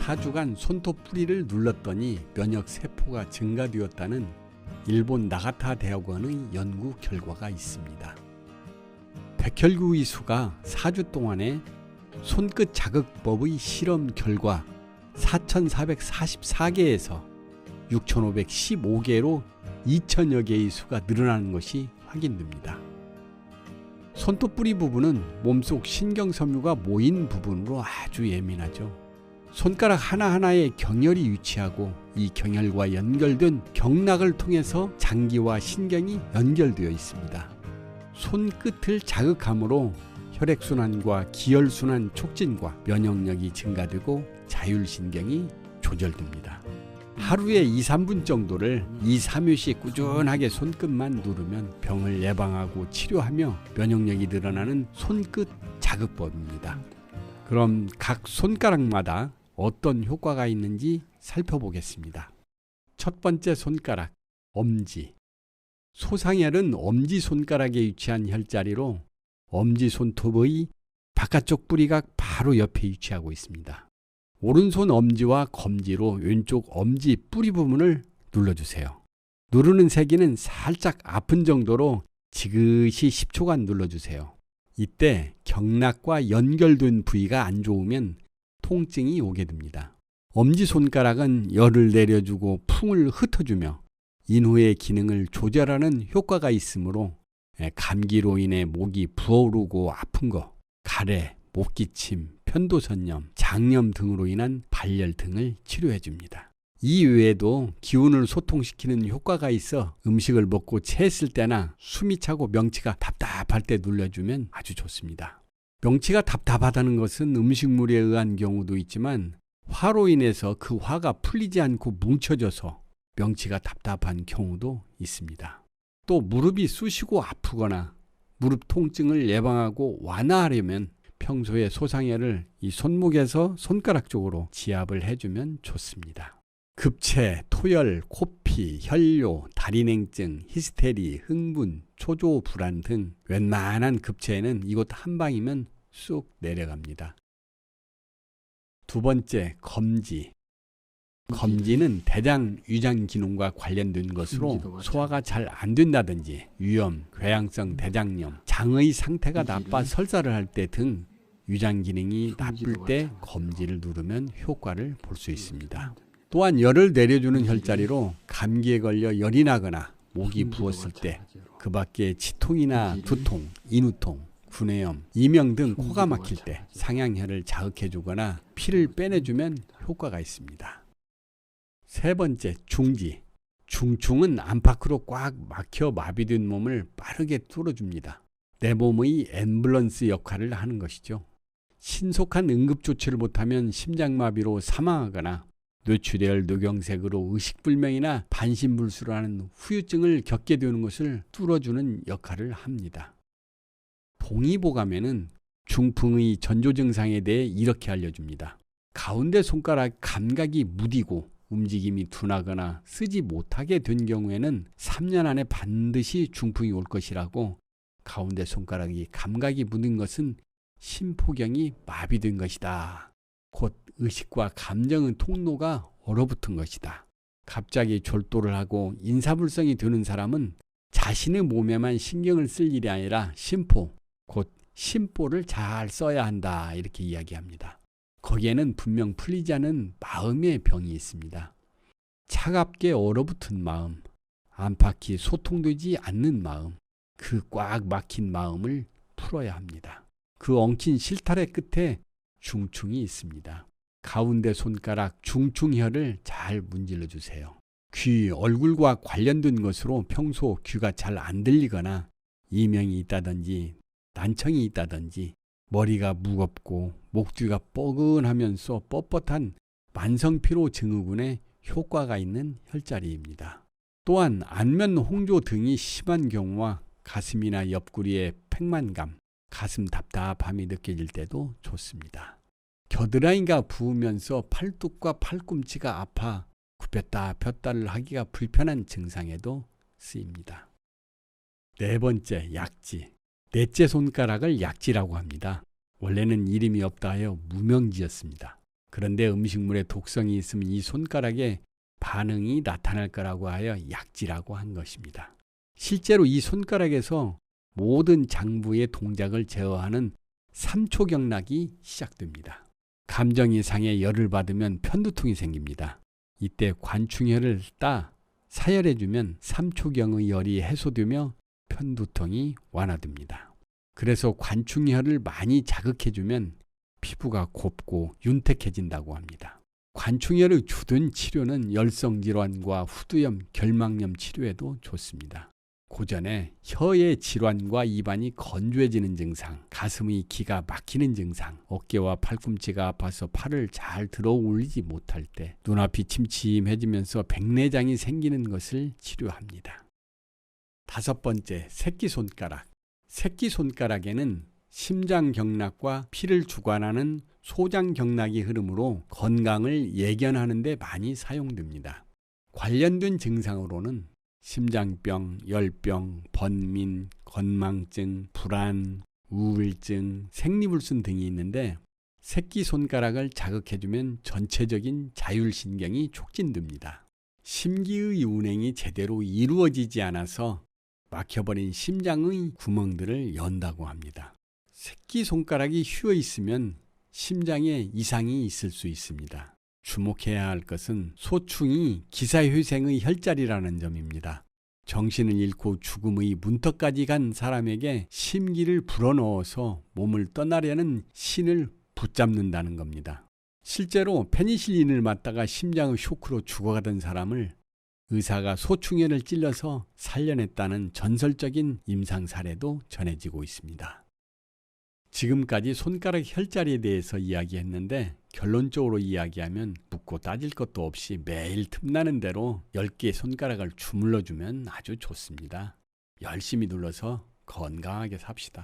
4주간 손톱 뿌리를 눌렀더니 면역 세포가 증가되었다는 일본 나가타 대학원의 연구 결과가 있습니다. 백혈구 이수가 4주 동안에 손끝 자극법의 실험 결과 4,444개에서 6,515개로 2,000여 개의 수가 늘어나는 것이 확인됩니다. 손톱 뿌리 부분은 몸속 신경섬유가 모인 부분으로 아주 예민하죠. 손가락 하나하나에 경혈이 위치하고 이 경혈과 연결된 경락을 통해서 장기와 신경이 연결되어 있습니다. 손끝을 자극함으로 혈액순환과 기혈순환 촉진과 면역력이 증가되고 자율신경이 조절됩니다. 하루에 2, 3분 정도를 2, 3회씩 꾸준하게 손끝만 누르면 병을 예방하고 치료하며 면역력이 늘어나는 손끝 자극법입니다. 그럼 각 손가락마다 어떤 효과가 있는지 살펴보겠습니다. 첫 번째 손가락, 엄지. 소상혈은 엄지손가락에 위치한 혈자리로 엄지손톱의 바깥쪽 뿌리가 바로 옆에 위치하고 있습니다. 오른손 엄지와 검지로 왼쪽 엄지 뿌리 부분을 눌러주세요. 누르는 세기는 살짝 아픈 정도로 지그시 10초간 눌러주세요. 이때 경락과 연결된 부위가 안 좋으면 통증이 오게 됩니다. 엄지손가락은 열을 내려주고 풍을 흩어주며 인후의 기능을 조절하는 효과가 있으므로 감기로 인해 목이 부어오르고 아픈 거, 가래, 목기침, 편도선염, 장염 등으로 인한 발열 등을 치료해 줍니다. 이 외에도 기운을 소통시키는 효과가 있어 음식을 먹고 체했을 때나 숨이 차고 명치가 답답할 때 눌러주면 아주 좋습니다. 명치가 답답하다는 것은 음식물에 의한 경우도 있지만 화로 인해서 그 화가 풀리지 않고 뭉쳐져서 명치가 답답한 경우도 있습니다. 또 무릎이 쑤시고 아프거나 무릎 통증을 예방하고 완화하려면 평소에 소상혈을 이 손목에서 손가락 쪽으로 지압을 해주면 좋습니다. 급체, 토열, 코피, 혈뇨, 다리냉증, 히스테리, 흥분, 초조 불안 등 웬만한 급체에는 이곳 한 방이면 쑥 내려갑니다. 두 번째, 검지. 검지는 대장, 위장 기능과 관련된 것으로 소화가 잘 안 된다든지 위염, 궤양성 대장염, 장의 상태가 나빠 설사를 할 때 등 위장 기능이 나쁠 때 검지를 누르면 효과를 볼 수 있습니다. 또한 열을 내려주는 혈자리로 감기에 걸려 열이 나거나 목이 부었을 때 그 밖에 치통이나 두통, 인후통, 구내염, 이명 등 코가 막힐 때 상향혈을 자극해주거나 피를 빼내주면 효과가 있습니다. 세 번째, 중지. 중충은 안팎으로 꽉 막혀 마비된 몸을 빠르게 뚫어줍니다. 내 몸의 앰뷸런스 역할을 하는 것이죠. 신속한 응급조치를 못하면 심장마비로 사망하거나 뇌출혈, 뇌경색으로 의식불명이나 반신불수로 하는 후유증을 겪게 되는 것을 뚫어주는 역할을 합니다. 동의보감에는 중풍의 전조 증상에 대해 이렇게 알려줍니다. 가운데 손가락 감각이 무디고 움직임이 둔하거나 쓰지 못하게 된 경우에는 3년 안에 반드시 중풍이 올 것이라고, 가운데 손가락이 감각이 묻은 것은 심포경이 마비된 것이다. 곧 의식과 감정의 통로가 얼어붙은 것이다. 갑자기 졸도를 하고 인사불성이 드는 사람은 자신의 몸에만 신경을 쓸 일이 아니라 심포, 곧 심보를 잘 써야 한다, 이렇게 이야기합니다. 거기에는 분명 풀리지 않은 마음의 병이 있습니다. 차갑게 얼어붙은 마음, 안팎이 소통되지 않는 마음, 그 꽉 막힌 마음을 풀어야 합니다. 그 엉킨 실타래 끝에 중충이 있습니다. 가운데 손가락 중충혈을 잘 문질러 주세요. 귀, 얼굴과 관련된 것으로 평소 귀가 잘 안 들리거나 이명이 있다든지 난청이 있다든지 머리가 무겁고 목뒤가 뻐근하면서 뻣뻣한 만성피로 증후군에 효과가 있는 혈자리입니다. 또한 안면 홍조 등이 심한 경우와 가슴이나 옆구리에 팽만감, 가슴 답답함이 느껴질 때도 좋습니다. 겨드랑이가 부으면서 팔뚝과 팔꿈치가 아파 굽혔다 폈다를 하기가 불편한 증상에도 쓰입니다. 네 번째, 약지. 넷째 손가락을 약지라고 합니다. 원래는 이름이 없다 하여 무명지였습니다. 그런데 음식물에 독성이 있으면 이 손가락에 반응이 나타날 거라고 하여 약지라고 한 것입니다. 실제로 이 손가락에서 모든 장부의 동작을 제어하는 3초 경락이 시작됩니다. 감정이 상해 열을 받으면 편두통이 생깁니다. 이때 관충혈을 따 사열해주면 3초경의 열이 해소되며 편두통이 완화됩니다. 그래서 관충혈을 많이 자극해주면 피부가 곱고 윤택해진다고 합니다. 관충혈의 주된 치료는 열성질환과 후두염, 결막염 치료에도 좋습니다. 고전에 혀의 질환과 입안이 건조해지는 증상, 가슴의 기가 막히는 증상, 어깨와 팔꿈치가 아파서 팔을 잘 들어 올리지 못할 때, 눈앞이 침침해지면서 백내장이 생기는 것을 치료합니다. 5번째, 새끼손가락. 새끼손가락에는 심장경락과 피를 주관하는 소장경락이 흐르므로 건강을 예견하는 데 많이 사용됩니다. 관련된 증상으로는 심장병, 열병, 번민, 건망증, 불안, 우울증, 생리불순 등이 있는데 새끼손가락을 자극해주면 전체적인 자율신경이 촉진됩니다. 심기의 운행이 제대로 이루어지지 않아서 막혀버린 심장의 구멍들을 연다고 합니다. 새끼손가락이 휘어 있으면 심장에 이상이 있을 수 있습니다. 주목해야 할 것은 소충이 기사회생의 혈자리라는 점입니다. 정신을 잃고 죽음의 문턱까지 간 사람에게 심기를 불어넣어서 몸을 떠나려는 신을 붙잡는다는 겁니다. 실제로 페니실린을 맞다가 심장의 쇼크로 죽어가던 사람을 의사가 소충혈을 찔러서 살려냈다는 전설적인 임상 사례도 전해지고 있습니다. 지금까지 손가락 혈자리에 대해서 이야기했는데 결론적으로 이야기하면 묻고 따질 것도 없이 매일 틈나는 대로 10개의 손가락을 주물러주면 아주 좋습니다. 열심히 눌러서 건강하게 삽시다.